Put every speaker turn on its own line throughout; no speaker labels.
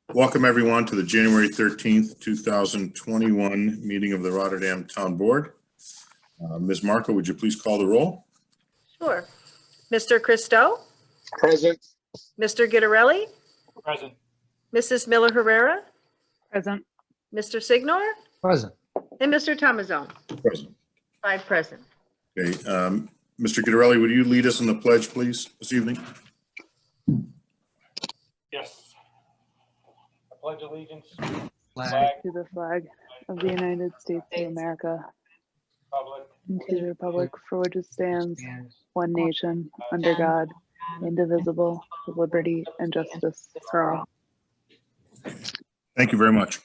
Welcome everyone to the January 13th, 2021 meeting of the Rotterdam Town Board. Ms. Marco, would you please call the roll?
Sure. Mr. Christou?
Present.
Mr. Guidarelli?
Present.
Mrs. Miller Herrera?
Present.
Mr. Signore?
Present.
And Mr. Tommasone?
Present.
5 present.
Okay, Mr. Guidarelli, would you lead us in the pledge, please, this evening?
Yes. I pledge allegiance to the
Flag.
To the flag of the United States of America
public
and to the republic for which it stands, one nation, under God, indivisible, with liberty and justice for all.
Thank you very much.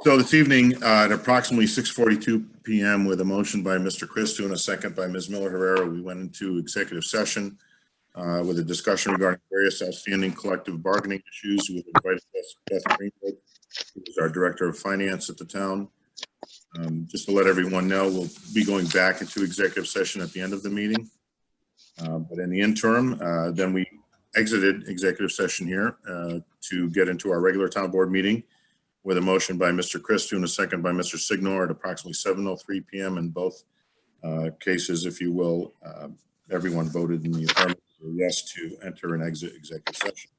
So this evening at approximately 6:42 p.m. with a motion by Mr. Christou and a second by Ms. Miller Herrera, we went into executive session with a discussion regarding various outstanding collective bargaining issues. We invited Beth Greenwood, who is our Director of Finance at the town. Just to let everyone know, we'll be going back into executive session at the end of the meeting. But in the interim, then we exited executive session here to get into our regular town board meeting with a motion by Mr. Christou and a second by Mr. Signore at approximately 7:03 p.m. in both cases, if you will. Everyone voted in the affirmative yes to enter and exit executive session.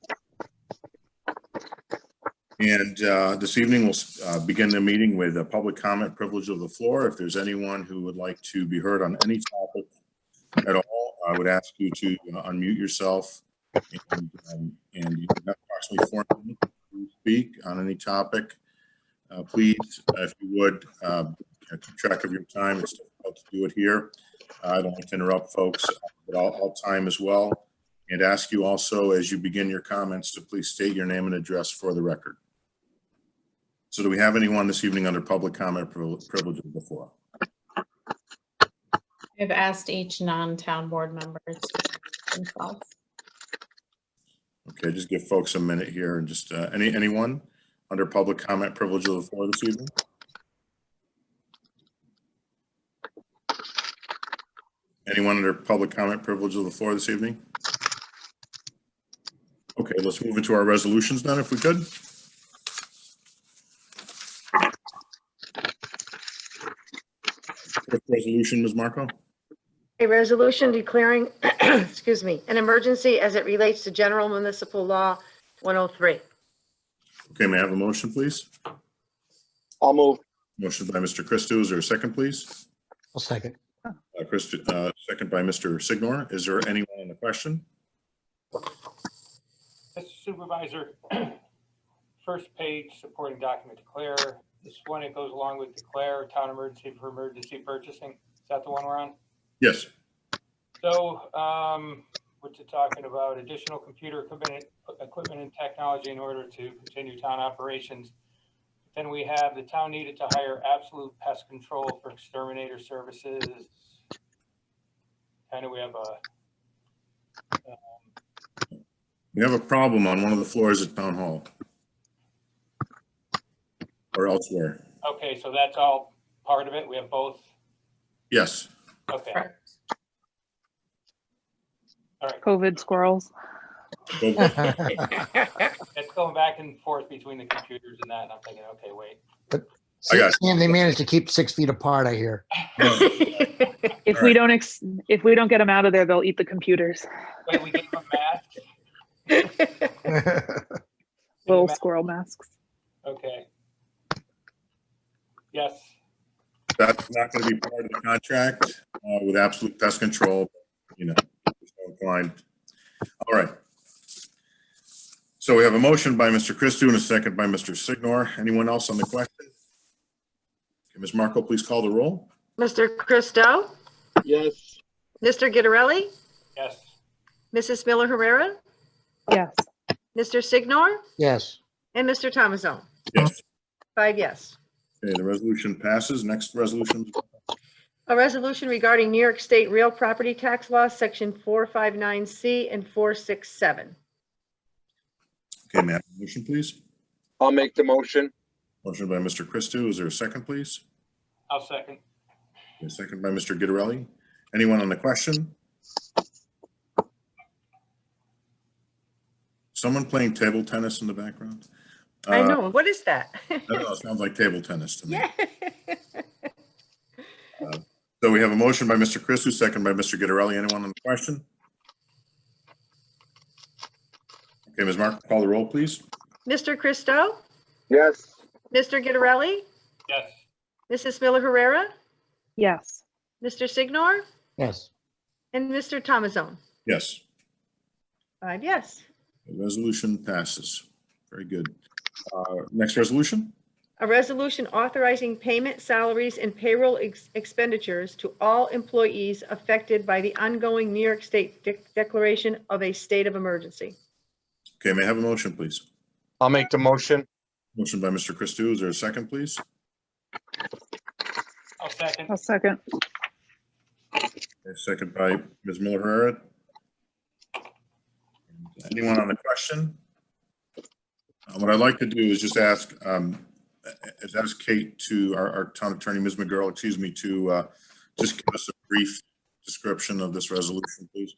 And this evening we'll begin the meeting with a public comment privilege of the floor. If there's anyone who would like to be heard on any topic at all, I would ask you to unmute yourself and you have approximately 4 minutes to speak on any topic. Please, if you would, keep track of your time. It's difficult to do it here. I don't like to interrupt folks, but I'll time as well. And ask you also, as you begin your comments, to please state your name and address for the record. So do we have anyone this evening under public comment privilege of the floor?
I've asked each non-town board member to themselves.
Okay, just give folks a minute here and just anyone under public comment privilege of the floor this evening? Anyone under public comment privilege of the floor this evening? Okay, let's move into our resolutions then, if we could. First resolution, Ms. Marco.
A resolution declaring, excuse me, an emergency as it relates to General Municipal Law 103.
Okay, may I have a motion, please?
I'll move.
Motion by Mr. Christou. Is there a second, please?
I'll second.
Second by Mr. Signore. Is there anyone on the question?
Mr. Supervisor, first page supporting document declare. This one, it goes along with declare town emergency for emergency purchasing. Is that the one we're on?
Yes.
So we're talking about additional computer equipment and technology in order to continue town operations. Then we have the town needed to hire absolute pest control for exterminator services. Kind of we have a
problem on one of the floors at Town Hall or elsewhere.
okay, so that's all part of it. We have both.
Yes.
Okay. All right.
COVID squirrels.
It's going back and forth between the computers and that, and I'm thinking, okay, wait.
I got it.
And they managed to keep 6 feet apart, I hear.
If
All
we
right.
don't get them out of there, they'll eat the computers.
Wait, we gave them masks?
Little squirrel masks.
Okay. Yes.
That's not going to be part of the contract with absolute pest control. You know, there's no inclined. All right. So we have a motion by Mr. Christou and a second by Mr. Signore. Anyone else on the question? Okay, Ms. Marco, please call the roll.
Mr. Christou?
Yes.
Mr. Guidarelli?
Yes.
Mrs. Miller Herrera?
Yes.
Mr. Signore?
Yes.
And Mr. Tommasone?
Yes.
5 yes.
Okay, the resolution passes. Next resolution.
A resolution regarding New York State real property tax law, section 459C and 467.
Okay, may I have a motion, please?
I'll make the motion.
Motion by Mr. Christou. Is there a second, please?
I'll second.
A second by Mr. Guidarelli. Anyone on the question? someone playing table tennis in the background?
I know. What is that?
I don't know, it sounds like table tennis to me.
Yeah.
So we have a motion by Mr. Christou, second by Mr. Guidarelli. Anyone on the question? Okay, Ms. Mark, call the roll, please.
Mr. Christou?
Yes.
Mr. Guidarelli?
Yes.
Mrs. Miller Herrera?
Yes.
Mr. Signore?
Yes.
And Mr. Tommasone?
Yes,
5 yes.
the resolution passes. Very good. Next resolution?
A resolution authorizing payment, salaries, and payroll expenditures to all employees affected by the ongoing New York State declaration of a state of emergency.
Okay, may I have a motion, please?
I'll make the motion.
Motion by Mr. Christou. Is there a second, please?
I'll second.
I'll second.
A second by Ms. Miller Herrera. Anyone on the question? What I'd like to do is just ask Kate to, our town attorney, Ms. McGuirl, excuse me, to just give us a brief description of this resolution, please.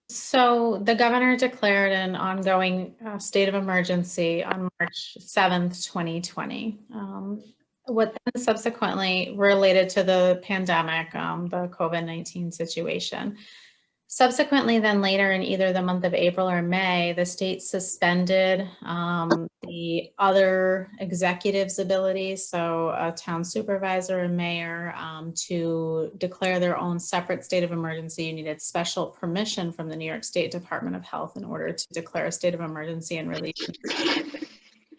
So the governor declared an ongoing state of emergency on March 7th, 2020. What then subsequently related to the pandemic, the COVID-19 situation. Subsequently, then later in either the month of April or May, the state suspended the other executives' abilities, so a town supervisor and mayor, to declare their own separate state of emergency. You needed special permission from the New York State Department of Health in order to declare a state of emergency in relation.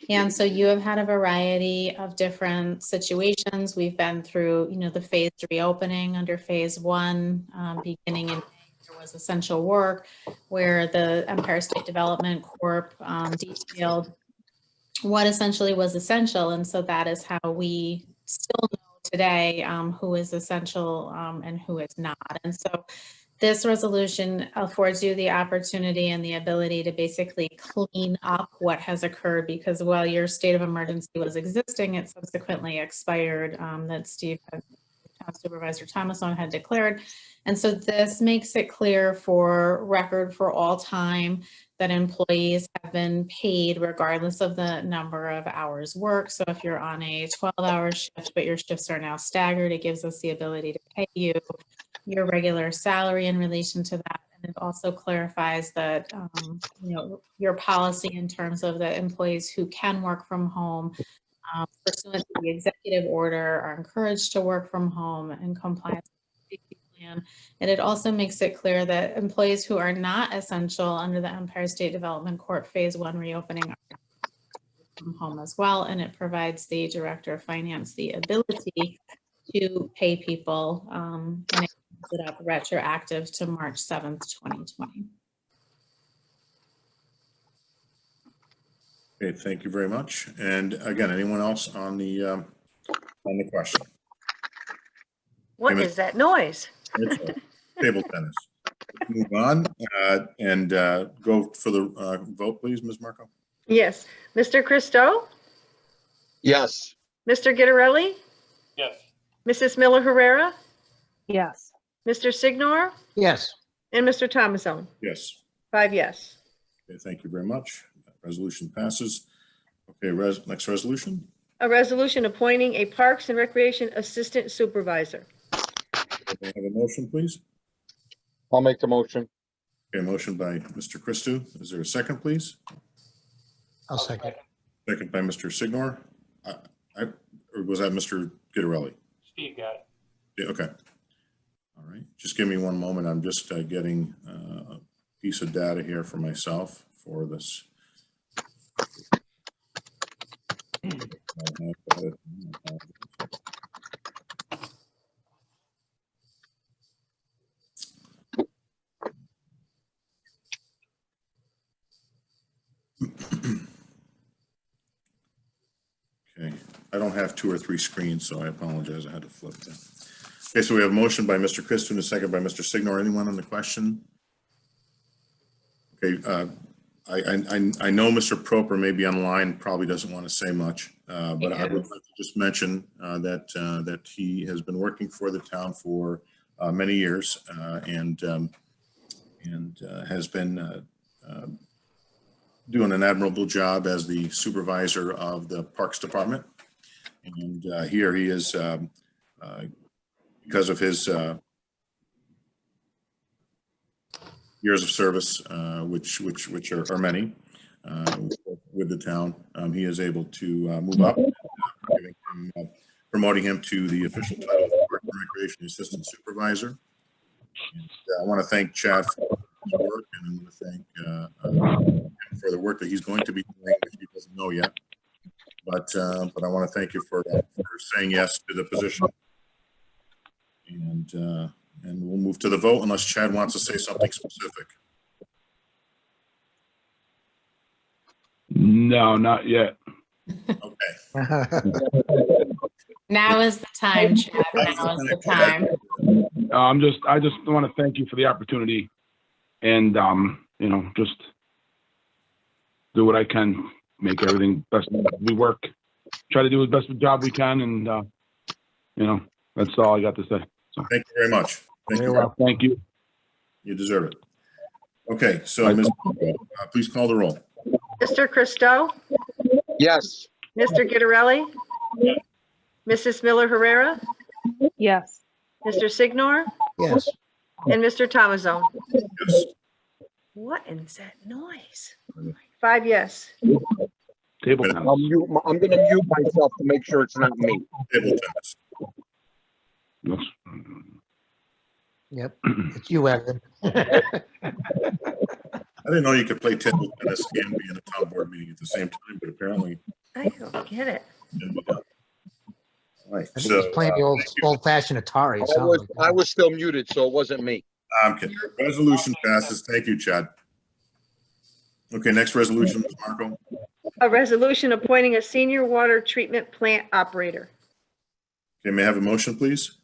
And so you have had a variety of different situations. We've been through, the phased reopening under phase 1, beginning in May, there was essential work where the Empire State Development Corp detailed what essentially was essential. And so that is how we still know today who is essential and who is not. And so this resolution affords you the opportunity and the ability to basically clean up what has occurred, because while your state of emergency was existing, it subsequently expired, that Town Supervisor Tommasone had declared. And so this makes it clear for record for all time that employees have been paid regardless of the number of hours worked. So if you're on a 12-hour shift, but your shifts are now staggered, it gives us the ability to pay you your regular salary in relation to that. And it also clarifies that, your policy in terms of the employees who can work from home pursuant to the executive order are encouraged to work from home in compliance with the safety plan. And it also makes it clear that employees who are not essential under the Empire State Development Corp Phase 1 reopening are from home as well. And it provides the Director of Finance the ability to pay people and it puts it up retroactive to March 7th, 2020.
Okay, thank you very much. And again, anyone else on the question?
What is that noise?
It's table tennis. Move on and go for the vote, please, Ms. Marco.
Yes. Mr. Christou?
Yes.
Mr. Guidarelli?
Yes.
Mrs. Miller Herrera?
Yes.
Mr. Signore?
Yes.
And Mr. Tommasone?
Yes.
5 yes.
Okay, thank you very much. That resolution passes. Okay, next resolution.
A resolution appointing a Parks and Recreation Assistant Supervisor.
May I have a motion, please?
I'll make the motion.
Okay, motion by Mr. Christou. Is there a second, please?
I'll second.
Second by Mr. Signore. Or was that Mr. Guidarelli?
Steve got it.
Yeah, okay. All right. Just give me one moment. I'm just getting a piece of data here for myself for this. Okay, I don't have 2 or 3 screens, so I apologize. I had to flip that. Okay, so we have a motion by Mr. Christou and a second by Mr. Signore. Anyone on the question? Okay, I know Mr. Proper may be online, probably doesn't want to say much, but I would like to just mention that he has been working for the town for many years and has been doing an admirable job as the supervisor of the Parks Department. And here he is, because of his years of service, which are many with the town. He is able to move up, promoting him to the official title of Park and Recreation Assistant Supervisor. And, I want to thank Chad for his work, and I want to thank him for the work that he's going to be doing, which he doesn't know yet. But I want to thank you for saying yes to the position. And we'll move to the vote unless Chad wants to say something specific.
No, not yet.
Okay.
Now is the time, Chad. Now is the time.
I just want to thank you for the opportunity, and you know, just do what I can, make everything best. We work, try to do the best job we can, and you know, that's all I got to say. So
Thank you very much. Thank you.
well, thank you.
You deserve it. Okay, so Ms. Please call the roll.
Mr. Christou,
Yes.
Mr. Guidarelli, Mrs. Miller Herrera,
Yes.
Mr. Signore,
Yes.
and Mr. Tommasone.
Yes.
What is that noise? 5 yes.
Table tennis.
I'm gonna mute myself to make sure it's not me.
Table tennis.
Yes.
Yep. It's you, Evan.
I didn't know you could play table tennis and be in a town board meeting at the same time, but apparently
I don't get it.
it can be done. All right,
I think
so
he's playing the old-fashioned Atari. It sounds like that.
I was still muted, so it wasn't me.
I'm kidding. Resolution passes. Thank you, Chad. Okay, next resolution, Ms. Marco.
A resolution appointing a senior water treatment plant operator.
Okay, may I have a motion, please?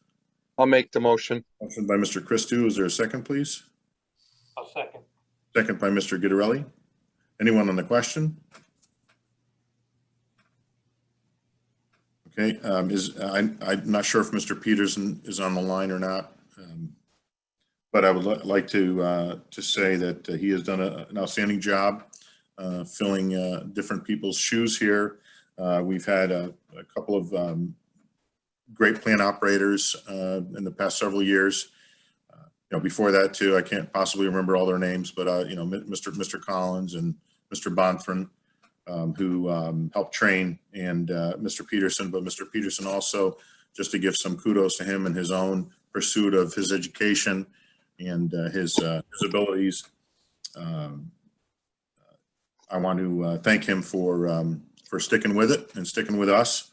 I'll make the motion.
Motion by Mr. Christou. Is there a second, please?
I'll second.
Second by Mr. Guidarelli. Anyone on the question? Okay, I'm not sure if Mr. Peterson is on the line or not, but I would like to say that he has done an outstanding job filling different people's shoes here. We've had a couple of great plant operators in the past several years. Before that too, I can't possibly remember all their names, but Mr. Collins and Mr. Bonfrin, who helped train, and Mr. Peterson. But Mr. Peterson also, just to give some kudos to him in his own pursuit of his education and his abilities. I want to thank him for sticking with it and sticking with us.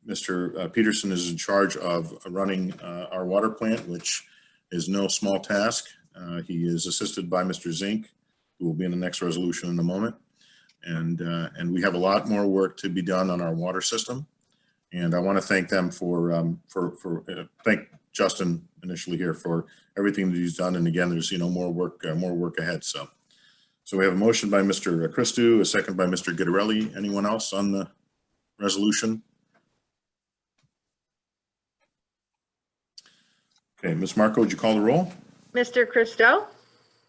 Mr. Peterson is in charge of running our water plant, which is no small task. He is assisted by Mr. Zink, who will be in the next resolution in a moment. And we have a lot more work to be done on our water system. And I want to thank them thank Justin initially here for everything that he's done. And again, there's more work ahead. So we have a motion by Mr. Christou, a second by Mr. Guidarelli. Anyone else on the resolution? Okay, Ms. Marco, would you call the roll?
Mr. Christou,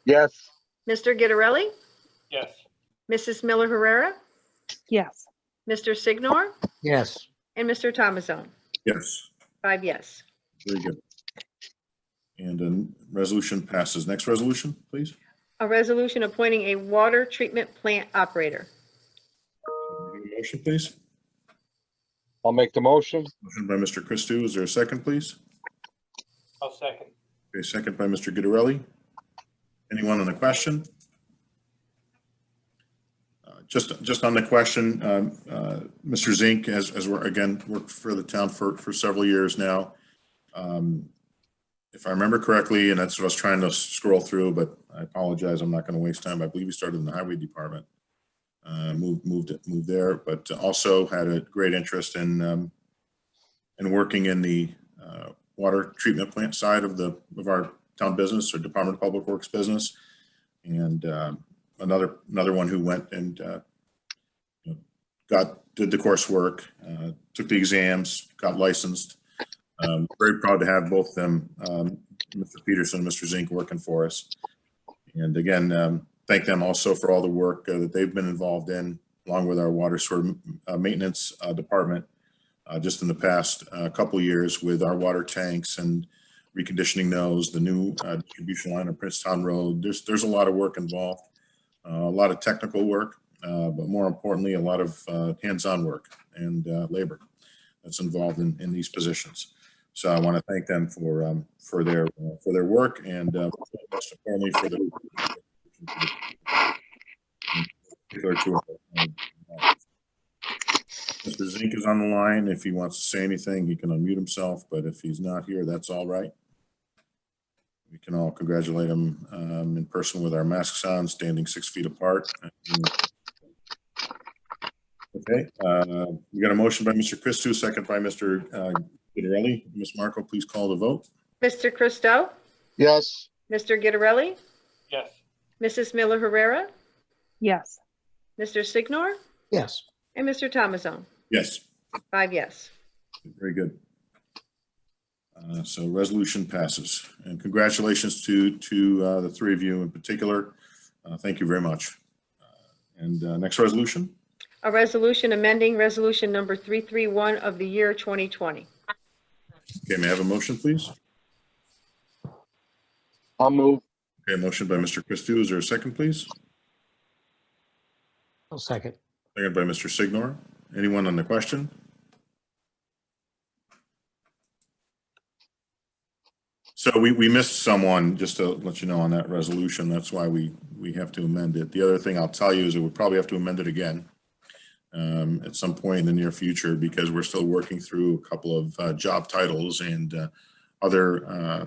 Yes.
Mr. Guidarelli,
Yes.
Mrs. Miller Herrera,
Yes.
Mr. Signore,
Yes.
and Mr. Tommasone.
Yes.
5 yes.
Very good. And then resolution passes. Next resolution, please.
A resolution appointing a water treatment plant operator.
Motion, please.
I'll make the motion.
Motion by Mr. Christou. Is there a second, please?
I'll second.
Okay, second by Mr. Guidarelli. Anyone on the question? Just on the question, Mr. Zink, as we're again worked for the town for several years now. If I remember correctly, and that's what I was trying to scroll through, but I apologize, I'm not going to waste time. I believe he started in the highway department, moved there, but also had a great interest in working in the water treatment plant side of our town business or Department of Public Works business, and another one who went and did the coursework, took the exams, got licensed. Very proud to have both of them, Mr. Peterson and Mr. Zink, working for us. And again, thank them also for all the work that they've been involved in, along with our water sewer maintenance department, just in the past couple of years with our water tanks and reconditioning those, the new distribution line on Princetown Road. There's a lot of work involved, a lot of technical work, but more importantly, a lot of hands-on work and labor that's involved in these positions. So I want to thank them for their work, and most importantly for the Mr. Zink is on the line. If he wants to say anything, he can unmute himself, but if he's not here, that's all right. We can all congratulate him in person with our masks on, standing 6 feet apart. Okay, we got a motion by Mr. Christou, second by Mr. Guidarelli. Ms. Marco, please call the vote.
Mr. Christou?
Yes.
Mr. Guidarelli?
Yes.
Mrs. Miller Herrera?
Yes.
Mr. Signore?
Yes.
And Mr. Tommasone?
Yes.
5 yes.
Very good. So resolution passes, and congratulations to the three of you in particular. Thank you very much. And next resolution.
A resolution amending resolution number 331 of the year 2020.
Okay, may I have a motion, please?
I'll move.
Okay, motion by Mr. Christou. Is there a second, please?
I'll second.
Second by Mr. Signore. Anyone on the question? So we missed someone, just to let you know, on that resolution. That's why we have to amend it. The other thing I'll tell you is that we'll probably have to amend it again at some point in the near future, because we're still working through a couple of job titles and other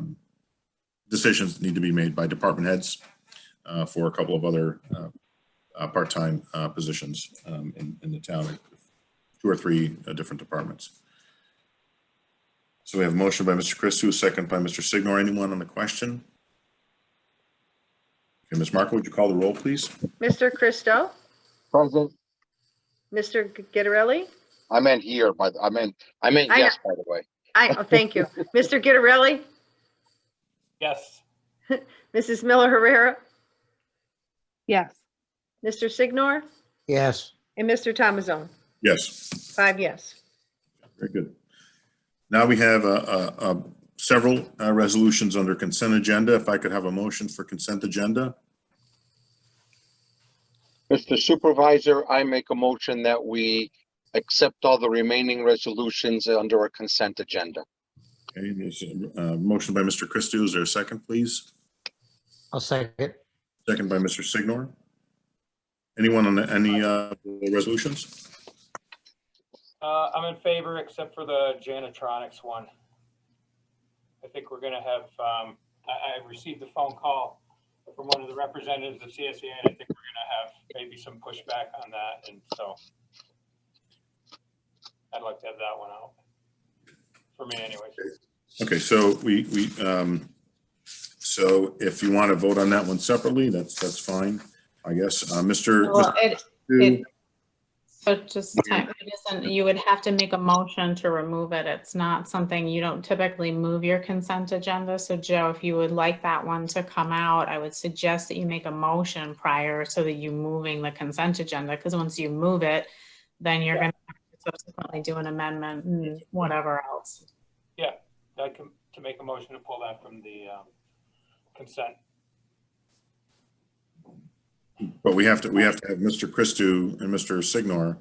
decisions that need to be made by department heads for a couple of other part-time positions in the town, 2 or 3 different departments. So we have a motion by Mr. Christou, second by Mr. Signore. Anyone on the question? Okay, Ms. Marco, would you call the roll, please?
Mr. Christou?
Present.
Mr. Guidarelli?
I meant here, but I meant
I
yes, by the way.
Thank you. Mr. Guidarelli?
Yes.
Mrs. Miller Herrera?
Yes.
Mr. Signore?
Yes.
And Mr. Tommasone?
Yes.
5 yes.
Very good. Now we have several resolutions under consent agenda. If I could have a motion for consent agenda.
Mr. Supervisor, I make a motion that we accept all the remaining resolutions under a consent agenda.
Okay, there's a motion by Mr. Christou. Is there a second, please?
I'll second.
Second by Mr. Signore. Anyone on any resolutions?
I'm in favor, except for the Janitronics one. I think we're going to have, I received a phone call from one of the representatives of CSEA, and I think we're going to have maybe some pushback on that. And so I'd like to have that one out for me anyways.
Okay, so so if you want to vote on that one separately, that's fine, I guess.
Well, so just time, you would have to make a motion to remove it. It's not something, you don't typically move your consent agenda. So Joe, if you would like that one to come out, I would suggest that you make a motion prior so that you moving the consent agenda, because once you move it, then you're going to have to subsequently do an amendment and whatever else.
Yeah, I can to make a motion to pull that from the consent.
But we have to have Mr. Christou and Mr. Signore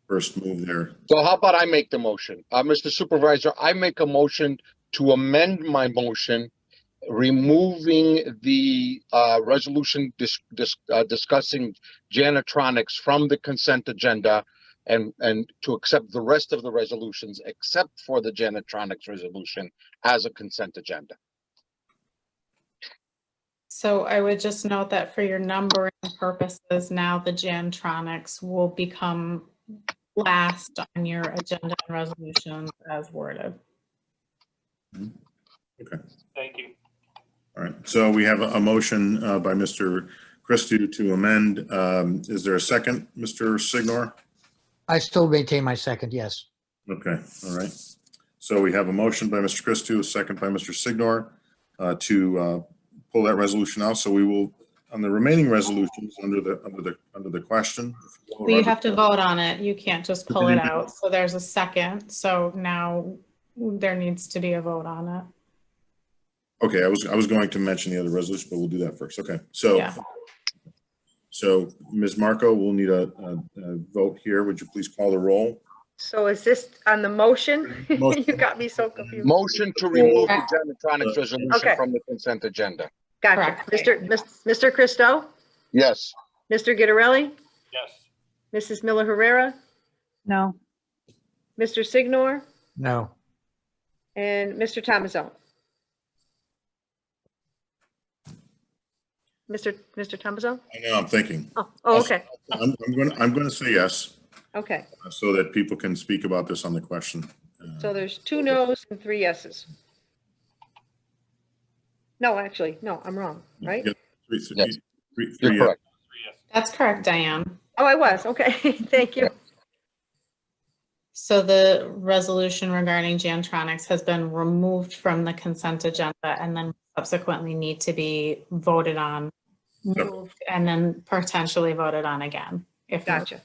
first move there.
So how about I make the motion? Mr. Supervisor, I make a motion to amend my motion, removing the resolution discussing Janitronics from the consent agenda, and to accept the rest of the resolutions except for the Janitronics resolution as a consent agenda.
So I would just note that for your numbering purposes, now the Jantronics will become last on your agenda and resolutions as worded.
Okay.
Thank you.
All right. So we have a motion by Mr. Christou to amend. Is there a second, Mr. Signore?
I still maintain my second, yes.
Okay. All right. So we have a motion by Mr. Christou, a second by Mr. Signore to pull that resolution out. So we will on the remaining resolutions under the question.
Well, you have to vote on it. You can't just pull it out. So there's a second. So now there needs to be a vote on it.
Okay, I was going to mention the other resolution, but we'll do that first. Okay, so.
Yeah.
So Ms. Marco, we'll need a vote here. Would you please call the roll?
So is this on the motion?
Motion.
You got me so confused.
Motion to remove the
Correct.
Janitronics resolution
Okay.
from the consent agenda.
Gotcha.
Correct.
Mr. Christou,
Yes.
Mr. Guidarelli,
Yes.
Mrs. Miller Herrera,
No,
Mr. Signore,
No.
and Mr. Tommasone. Mr. Tommasone?
I know, I'm thinking.
Oh, okay,
I'm going to say yes,
okay.
so that people can speak about this on the question.
So there's 2 noes and 3 yeses. No, actually, no, I'm wrong, right?
Yeah, three,
Yes.
three,
You're
yeah.
correct.
That's correct, Diane.
Oh, I was, okay, thank you.
So the resolution regarding Jantronics has been removed from the consent agenda and then subsequently need to be voted on, moved, and then potentially voted on again. If
Gotcha.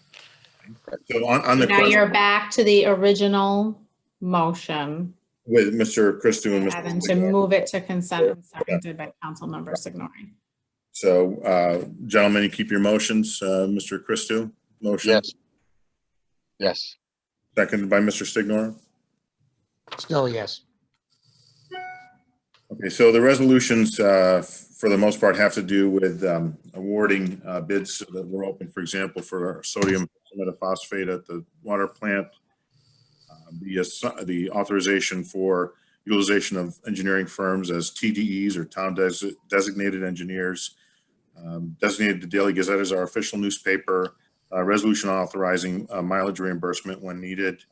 So on the
now
question
you're back to the original motion,
with Mr. Christou and
having
Mr.
to move it to consent and seconded by Councilmember Signore.
So, gentlemen, you keep your motions. Mr. Christou, motion.
Yes. Yes.
Seconded by Mr. Signore.
Still yes.
Okay, so the resolutions, for the most part, have to do with awarding bids that were open, for example, for sodium metaphosphate at the water plant. The authorization for utilization of engineering firms as TDEs or town designated engineers, designated the Daily Gazette as our official newspaper, resolution authorizing mileage reimbursement when needed,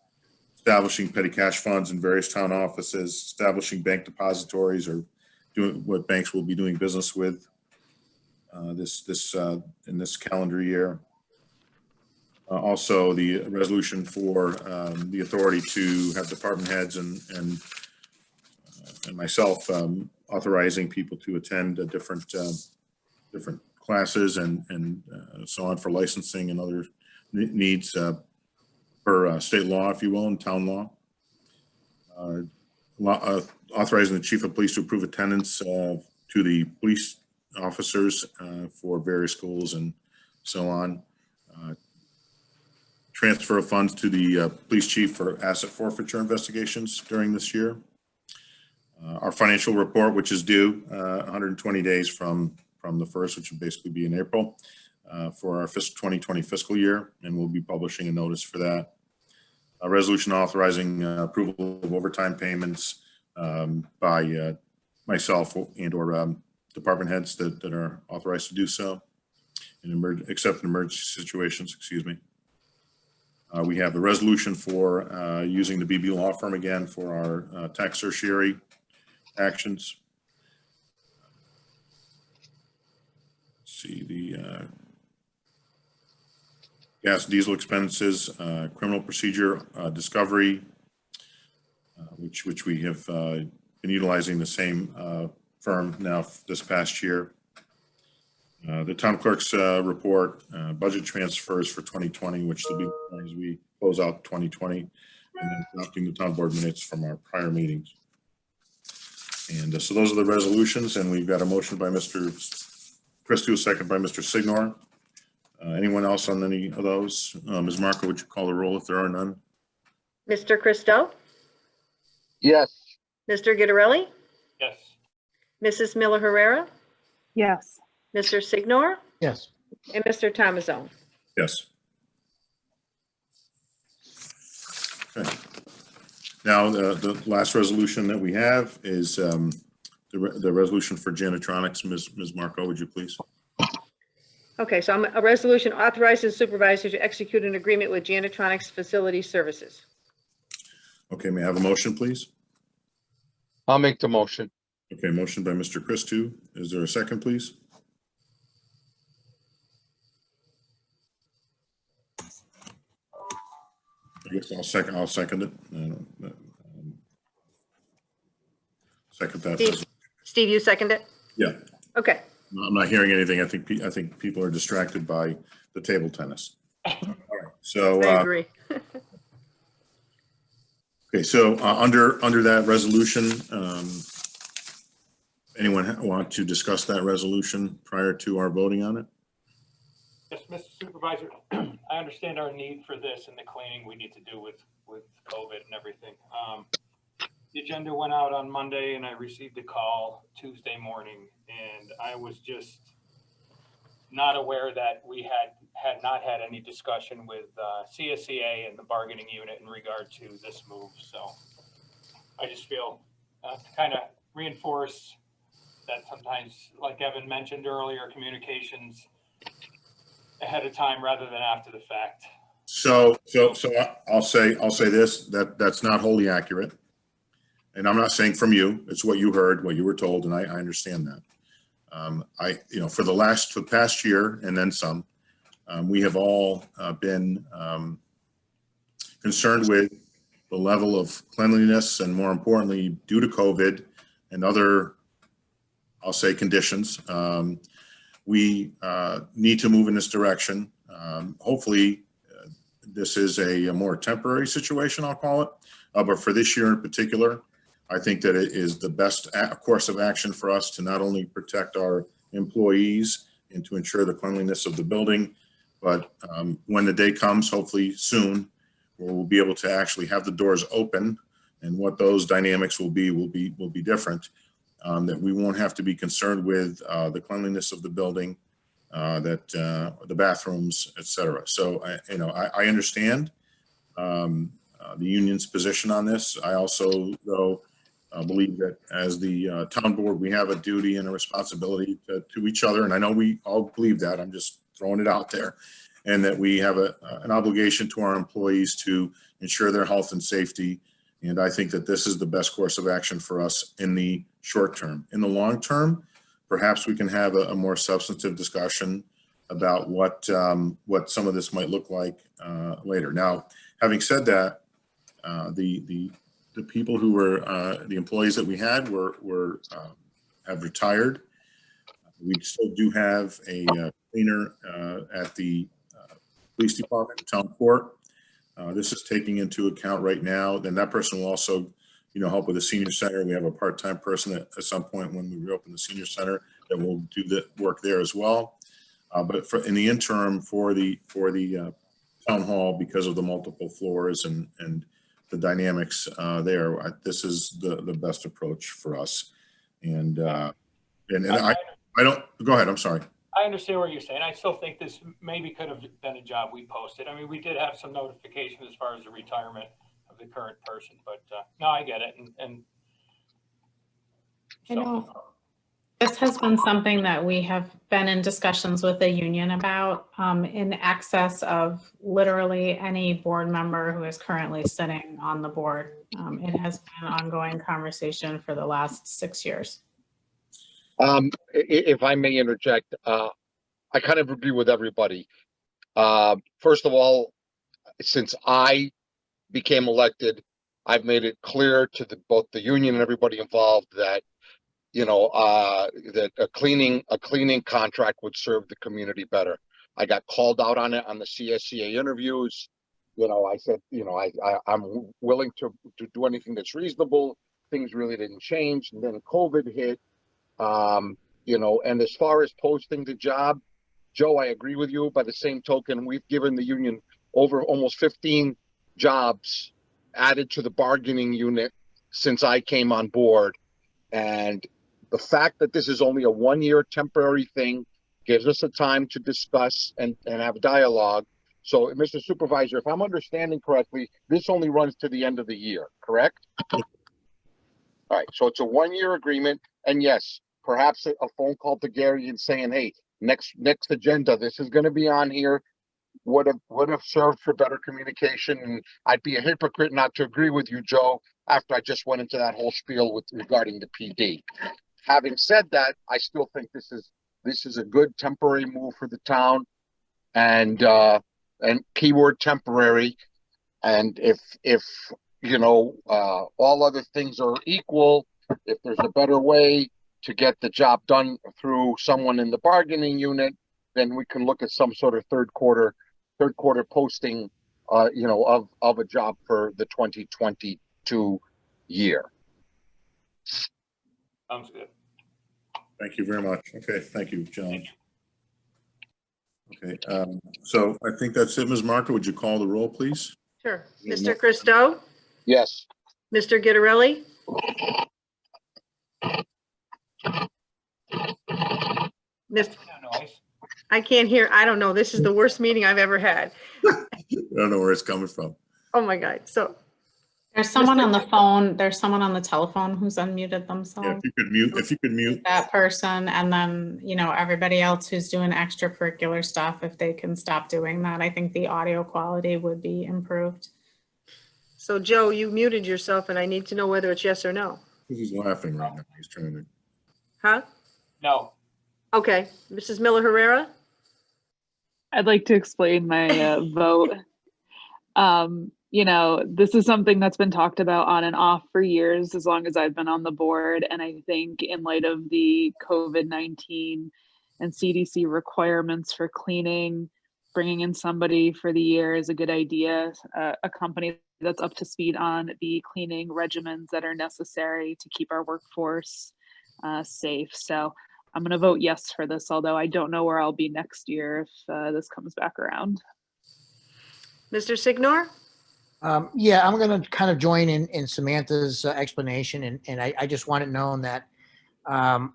establishing petty cash funds in various town offices, establishing bank depositories, or doing what banks will be doing business with in this calendar year. Also, the resolution for the authority to have department heads and myself authorizing people to attend different classes and so on for licensing and other needs per state law, if you will, and town law. Authorizing the chief of police to approve attendance to the police officers for various schools and so on. Transfer of funds to the police chief for asset forfeiture investigations during this year. Our financial report, which is due 120 days from the first, which would basically be in April, for our 2020 fiscal year, and we'll be publishing a notice for that. A resolution authorizing approval of overtime payments by myself and or department heads that are authorized to do so, except in emergency situations, excuse me. We have the resolution for using the BB law firm again for our tax certiorari actions. Let's see, the gas diesel expenses, criminal procedure discovery, which we have been utilizing the same firm now this past year. The town clerk's report, budget transfers for 2020, which will be as we close out 2020, and then adopting the town board minutes from our prior meetings. And so those are the resolutions, and we've got a motion by Mr. Christou, second by Mr. Signore. Anyone else on any of those? Ms. Marco, would you call the roll if there are none?
Mr. Christou,
Yes.
Mr. Guidarelli,
Yes.
Mrs. Miller Herrera,
yes,
Mr. Signore,
Yes.
and Mr. Tommasone.
Yes. Okay. Now, the last resolution that we have is the resolution for Janitronics. Ms. Marco, would you please?
Okay, so I'm a resolution authorizing the supervisor to execute an agreement with Janitronics Facility Services.
Okay, may I have a motion, please?
I'll make the motion.
Okay, motion by Mr. Christou. Is there a second, please? I guess I'll second it. Second that.
Steve, you second it?
Yeah.
Okay,
I'm not hearing anything. I think people are distracted by the table tennis. All right. So,
I agree.
okay, so under that resolution, anyone want to discuss that resolution prior to our voting on it?
Yes, Mr. Supervisor, I understand our need for this and the cleaning we need to do with COVID and everything. The agenda went out on Monday and I received a call Tuesday morning, and I was just not aware that we had not had any discussion with CSEA and the bargaining unit in regard to this move. So I just feel to kind of reinforce that sometimes, like Evan mentioned earlier, communications ahead of time rather than after the fact.
So I'll say this, that's not wholly accurate. And I'm not saying from you, it's what you heard, what you were told, and I understand that. For the past year and then some, we have all been concerned with the level of cleanliness, and more importantly, due to COVID and other, I'll say, conditions, we need to move in this direction. Hopefully, this is a more temporary situation, I'll call it. But for this year in particular, I think that it is the best course of action for us to not only protect our employees and to ensure the cleanliness of the building, but when the day comes, hopefully soon, where we'll be able to actually have the doors open, and what those dynamics will be different. That we won't have to be concerned with the cleanliness of the building, the bathrooms, et cetera. So I understand the union's position on this. I also, though, believe that as the town board, we have a duty and a responsibility to each other. And I know we all believe that. I'm just throwing it out there. And that we have an obligation to our employees to ensure their health and safety. And I think that this is the best course of action for us in the short term. In the long term, perhaps we can have a more substantive discussion about what some of this might look like later. Now, having said that, the people who were the employees that we had have retired. We still do have a cleaner at the police department, town court. This is taking into account right now. Then that person will also, help with the senior center. We have a part-time person at some point when we reopen the senior center that will do the work there as well. But in the interim for the town hall, because of the multiple floors and the dynamics there, this is the best approach for us. And I don't, go ahead, I'm sorry.
I understand what you're saying. I still think this maybe could have been a job we posted. I mean, we did have some notification as far as the retirement of the current person, but no, I get it. And
I know this has been something that we have been in discussions with the union about in excess of literally any board member who is currently sitting on the board. It has been an ongoing conversation for the last 6 years.
If I may interject, I kind of agree with everybody. First of all, since I became elected, I've made it clear to both the union and everybody involved that that a cleaning contract would serve the community better. I got called out on it on the CSEA interviews. I said, I'm willing to do anything that's reasonable. Things really didn't change, and then COVID hit. And as far as posting the job, Joe, I agree with you. By the same token, we've given the union over almost 15 jobs added to the bargaining unit since I came on board. And the fact that this is only a 1-year temporary thing gives us a time to discuss and have dialogue. So, Mr. Supervisor, if I'm understanding correctly, this only runs to the end of the year, correct? All right, so it's a 1-year agreement. And yes, perhaps a phone call to Gary and saying, hey, next agenda, this is going to be on here, would have served for better communication. And I'd be a hypocrite not to agree with you, Joe, after I just went into that whole spiel regarding the PD. Having said that, I still think this is a good temporary move for the town, and keyword temporary. And if all other things are equal, if there's a better way, to get the job done through someone in the bargaining unit, then we can look at some sort of third quarter posting, of a job for the 2022 year.
Sounds good.
Thank you very much. Okay, thank you, John. Okay, so I think that's it. Ms. Marco, would you call the roll, please?
Sure. Mr. Christou,
Yes.
Mr. Guidarelli, Miss,
Noise.
I can't hear. I don't know. This is the worst meeting I've ever had.
I don't know where it's coming from.
Oh my God. So,
There's someone on the phone, there's someone on the telephone who's unmuted
Yeah,
themselves.
if you could mute.
That person, and then, everybody else who's doing extracurricular stuff, if they can stop doing that, I think the audio quality would be improved.
so Joe, you muted yourself and I need to know whether it's yes or no.
He's laughing right now. He's trying to.
Huh?
No.
Okay. Mrs. Miller Herrera?
I'd like to explain my vote. This is something that's been talked about on and off for years, as long as I've been on the board. And I think in light of the COVID-19 and CDC requirements for cleaning, bringing in somebody for the year is a good idea. A company that's up to speed on the cleaning regimens that are necessary to keep our workforce safe. So I'm going to vote yes for this, although I don't know where I'll be next year if this comes back around.
Mr. Signore?
Yeah, I'm going to kind of join in Samantha's explanation, and I just want it known that I'm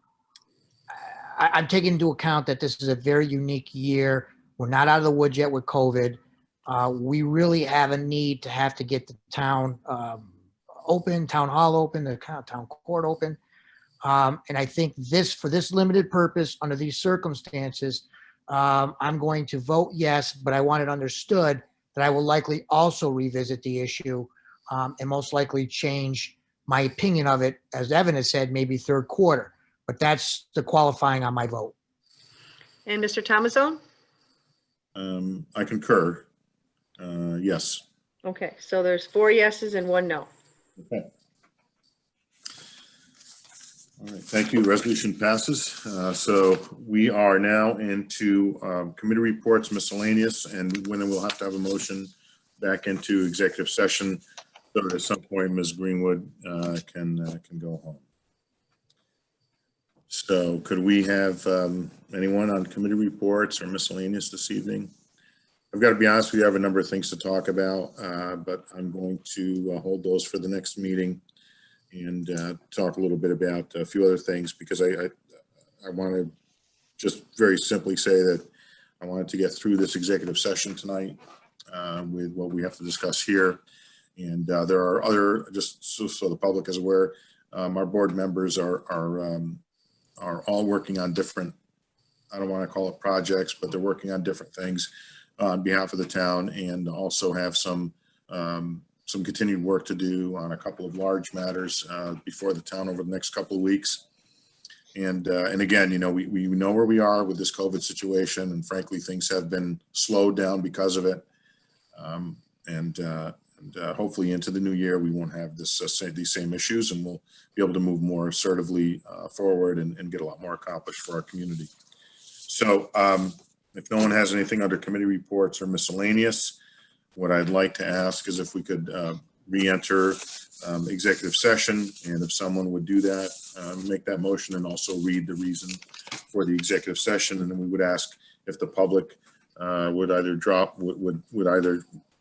taking into account that this is a very unique year. We're not out of the woods yet with COVID. We really have a need to have to get the town open, town hall open, the town court open. And I think for this limited purpose, under these circumstances, I'm going to vote yes, but I want it understood that I will likely also revisit the issue and most likely change my opinion of it, as Evan has said, maybe third quarter. But that's the qualifying on my vote.
And Mr. Tommasone?
I concur. Yes.
Okay, so there's 4 yeses and 1 no.
Okay. All right, thank you. Resolution passes. So we are now into committee reports, miscellaneous, and then we'll have to have a motion back into executive session so that at some point Ms. Greenwood can go home. So could we have anyone on committee reports or miscellaneous this evening? I've got to be honest with you, I have a number of things to talk about, but I'm going to hold those for the next meeting and talk a little bit about a few other things, because I want to just very simply say that I wanted to get through this executive session tonight with what we have to discuss here. And there are other, just so the public is aware, our board members are all working on different, I don't want to call it projects, but they're working on different things on behalf of the town, and also have some continued work to do on a couple of large matters before the town over the next couple of weeks. And again, we know where we are with this COVID situation, and frankly, things have been slowed down because of it. And hopefully into the new year, we won't have these same issues, and we'll be able to move more assertively forward and get a lot more accomplished for our community. So if no one has anything under committee reports or miscellaneous, what I'd like to ask is if we could re-enter executive session, and if someone would do that, make that motion and also read the reason for the executive session. And then we would ask if the public would either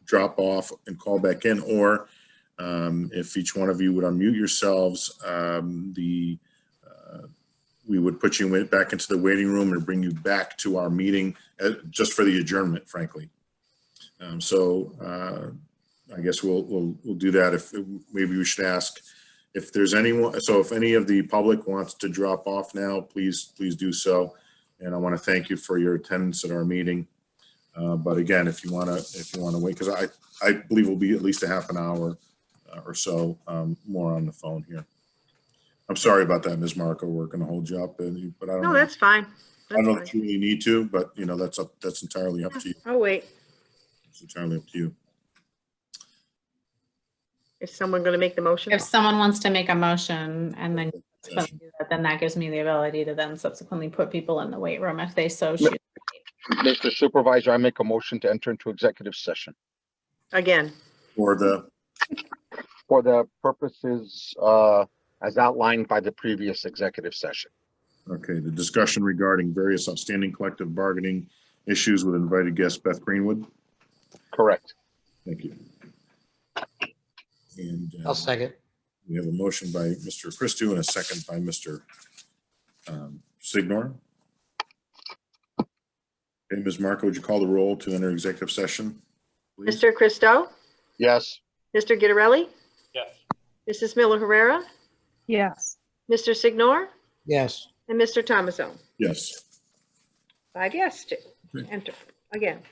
drop off and call back in, or if each one of you would unmute yourselves, we would put you back into the waiting room and bring you back to our meeting just for the adjournment, frankly. So I guess we'll do that. If maybe we should ask if there's anyone. So if any of the public wants to drop off now, please do so. And I want to thank you for your attendance at our meeting. But again, if you want to wait, because I believe we'll be at least a half an hour or so more on the phone here. I'm sorry about that, Ms. Marco. We're going to hold you up, but I don't know.
No, that's fine.
I don't know if you really need to, but that's entirely up to you.
I'll wait.
It's entirely up to you.
Is someone going to make the motion?
If someone wants to make a motion, and then subsequently do that, then that gives me the ability to then subsequently put people in the weight room if they so choose.
Mr. Supervisor, I make a motion to enter into executive session
Again,
For the,
for the purposes as outlined by the previous executive session.
okay, the discussion regarding various outstanding collective bargaining issues with invited guest Beth Greenwood.
Correct.
Thank you. And
I'll second.
we have a motion by Mr. Christou and a second by Mr. Signore. Okay, Ms. Marco, would you call the roll to enter executive session, please?
Mr. Christou,
Yes.
Mr. Guidarelli,
Yes.
Mrs. Miller Herrera,
Yes.
Mr. Signore,
Yes.
and Mr. Tommasone.
Yes.
5 yes to
Okay.
enter again.